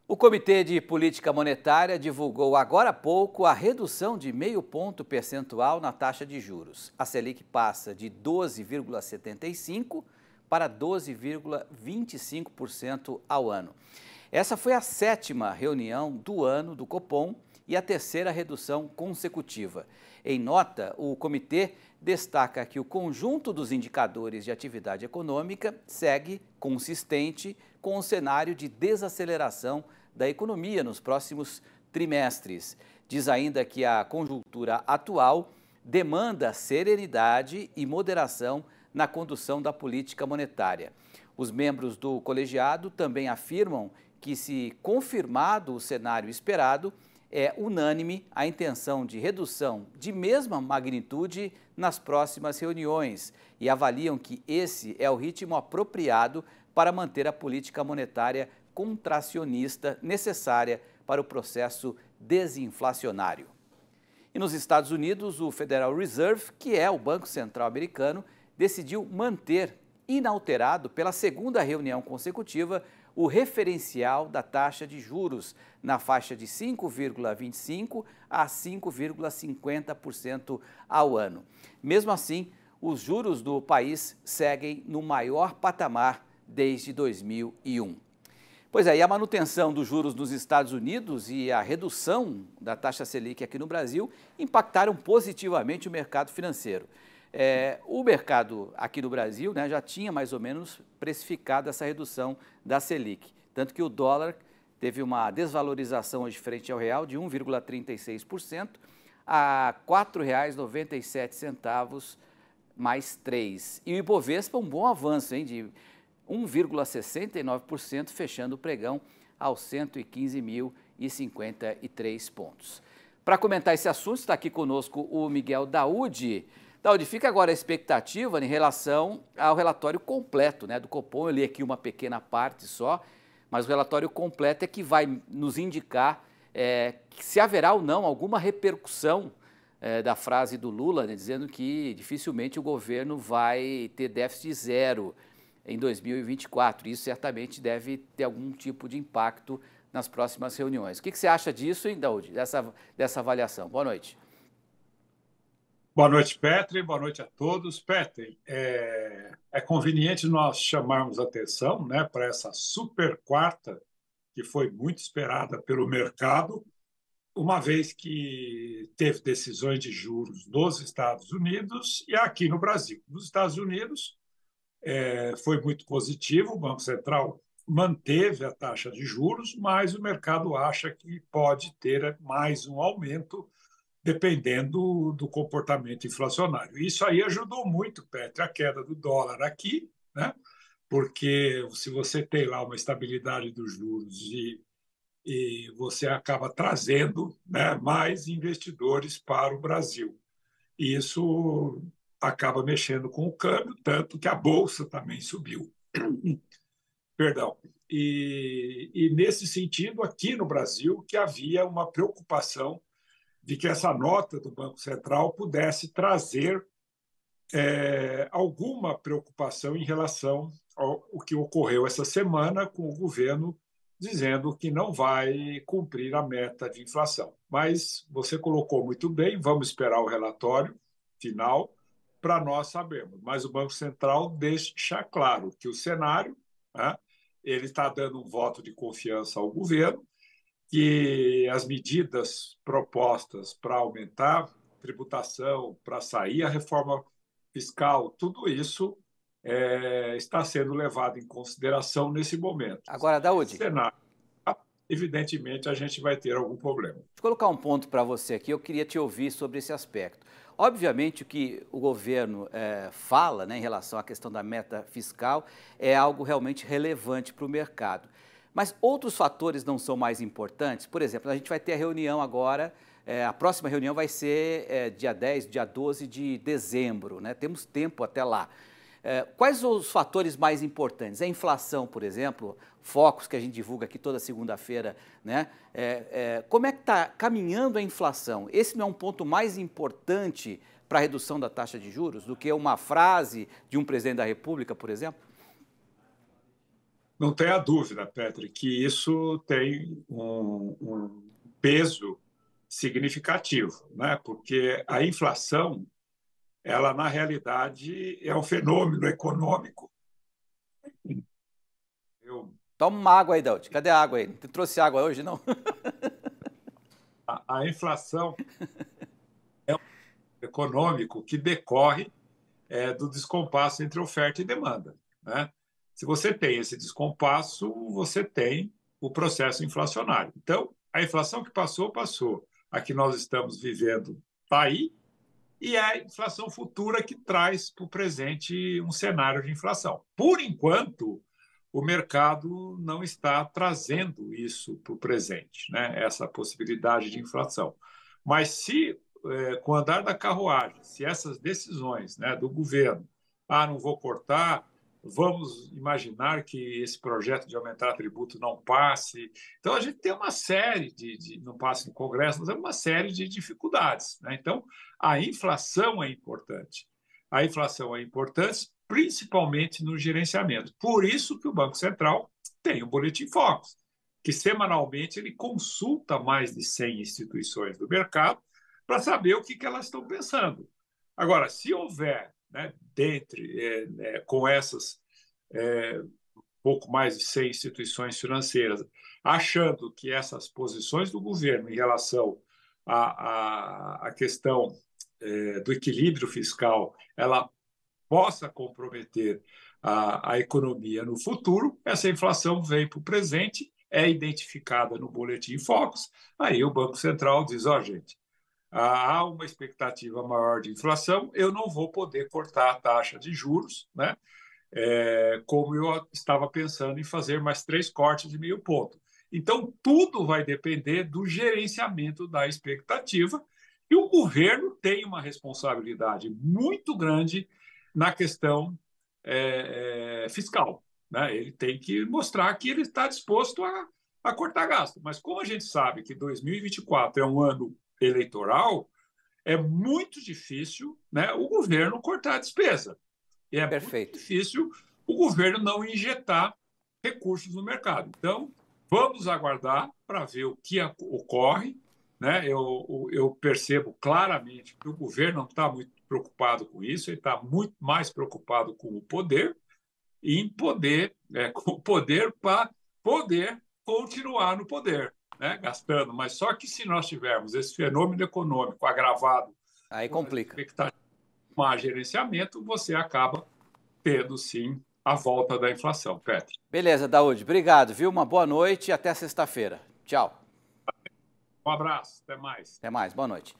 O Comitê de Política Monetária divulgou agora há pouco a redução de 0,5 ponto percentual na taxa de juros. A Selic passa de 12,75% para 12,25% ao ano. Essa foi a 7ª reunião do ano do Copom e a 3ª redução consecutiva. Em nota, o comitê destaca que o conjunto dos indicadores de atividade econômica segue consistente com o cenário de desaceleração da economia nos próximos trimestres. Diz ainda que a conjuntura atual demanda serenidade e moderação na condução da política monetária. Os membros do colegiado também afirmam que, se confirmado o cenário esperado, é unânime a intenção de redução de mesma magnitude nas próximas reuniões e avaliam que esse é o ritmo apropriado para manter a política monetária contracionista necessária para o processo desinflacionário. E nos Estados Unidos, o Federal Reserve, que é o Banco Central americano, decidiu manter inalterado pela 2ª reunião consecutiva o referencial da taxa de juros na faixa de 5,25% a 5,50% ao ano. Mesmo assim, os juros do país seguem no maior patamar desde 2001. Pois é, e a manutenção dos juros nos Estados Unidos e a redução da taxa Selic aqui no Brasil impactaram positivamente o mercado financeiro. O mercado aqui no Brasil, né, já tinha mais ou menos precificado essa redução da Selic, tanto que o dólar teve uma desvalorização hoje frente ao real de 1,36% a R$ 4,97 mais 3. E o Ibovespa um bom avanço, hein, de 1,69%, fechando o pregão aos 115.053 pontos. Para comentar esse assunto, está aqui conosco o Miguel Daoudi. Daoudi, fica agora a expectativa em relação ao relatório completo, né, do Copom. Eu li aqui uma pequena parte só, mas o relatório completo é que vai nos indicar se haverá ou não alguma repercussão da frase do Lula, né, dizendo que dificilmente o governo vai ter déficit zero em 2024. Isso certamente deve ter algum tipo de impacto nas próximas reuniões. O que você acha disso, hein, Daoudi, dessa avaliação? Boa noite. Boa noite, Petri. Boa noite a todos. Petri, é conveniente nós chamarmos atenção, né, para essa super quarta, que foi muito esperada pelo mercado, uma vez que teve decisões de juros nos Estados Unidos e aqui no Brasil. Nos Estados Unidos, foi muito positivo, o Banco Central manteve a taxa de juros, mas o mercado acha que pode ter mais um aumento dependendo do comportamento inflacionário. Isso aí ajudou muito, Petri, a queda do dólar aqui, né? Porque se você tem lá uma estabilidade dos juros e você acaba trazendo, né, mais investidores para o Brasil. E isso acaba mexendo com o câmbio, tanto que a Bolsa também subiu. Perdão. E nesse sentido, aqui no Brasil, que havia uma preocupação de que essa nota do Banco Central pudesse trazer alguma preocupação em relação ao que ocorreu essa semana com o governo dizendo que não vai cumprir a meta de inflação. Mas você colocou muito bem, vamos esperar o relatório final para nós sabermos. Mas o Banco Central deixa claro que o cenário, né, ele está dando um voto de confiança ao governo, que as medidas propostas para aumentar tributação, para sair a reforma fiscal, tudo isso está sendo levado em consideração nesse momento. Agora, Daoudi, cenário, evidentemente, a gente vai ter algum problema. Deixa eu colocar um ponto para você aqui, eu queria te ouvir sobre esse aspecto. Obviamente, o que o governo fala, né, em relação à questão da meta fiscal é algo realmente relevante para o mercado. Mas outros fatores não são mais importantes? Por exemplo, a gente vai ter a reunião agora, a próxima reunião vai ser dia 10, dia 12 de dezembro, né? Temos tempo até lá. Quais os fatores mais importantes? A inflação, por exemplo, focos que a gente divulga aqui toda segunda-feira, né? Como é que está caminhando a inflação? Esse não é um ponto mais importante para a redução da taxa de juros do que uma frase de um presidente da República, por exemplo? Não tenha dúvida, Petri, que isso tem um peso significativo, né? Porque a inflação, ela na realidade é um fenômeno econômico. Eu, Toma uma água aí, Daud. Cadê a água aí? Não trouxe água hoje, não? a inflação é um econômico que decorre do descompasso entre oferta e demanda, né? Se você tem esse descompasso, você tem o processo inflacionário. Então, a inflação que passou, passou. A que nós estamos vivendo está aí, e é a inflação futura que traz para o presente um cenário de inflação. Por enquanto, o mercado não está trazendo isso para o presente, né? Essa possibilidade de inflação. Mas se, com o andar da carruagem, se essas decisões, né, do governo, não vou cortar, vamos imaginar que esse projeto de aumentar tributo não passe. Então, a gente tem uma série não passe no Congresso, nós temos uma série de dificuldades, né? Então, a inflação é importante. A inflação é importante, principalmente no gerenciamento. Por isso que o Banco Central tem o Boletim Focus, que semanalmente ele consulta mais de 100 instituições do mercado para saber o que elas estão pensando. Agora, se houver, né, com essas pouco mais de 100 instituições financeiras, achando que essas posições do governo em relação à questão do equilíbrio fiscal, ela possa comprometer a economia no futuro, essa inflação vem para o presente, é identificada no Boletim Focus, aí o Banco Central diz, gente, há uma expectativa maior de inflação, eu não vou poder cortar a taxa de juros, né? Como eu estava pensando em fazer mais 3 cortes de meio ponto. Então, tudo vai depender do gerenciamento da expectativa, e o governo tem uma responsabilidade muito grande na questão fiscal, né? Ele tem que mostrar que ele está disposto a cortar gasto. Mas como a gente sabe que 2024 é um ano eleitoral, é muito difícil, né, o governo cortar a despesa. E é muito Perfeito. difícil o governo não injetar recursos no mercado. Então, vamos aguardar para ver o que ocorre, né? Eu percebo claramente que o governo não está muito preocupado com isso, ele está muito mais preocupado com o poder e em com o poder para poder continuar no poder, né? Gastando. Mas só que se nós tivermos esse fenômeno econômico agravado Aí por complica. expectativa de má gerenciamento, você acaba tendo, sim, a volta da inflação, Petri. Beleza, Daud. Obrigado, viu? Uma boa noite e até sexta-feira. Tchau. Um abraço, até mais. Até mais. Boa noite.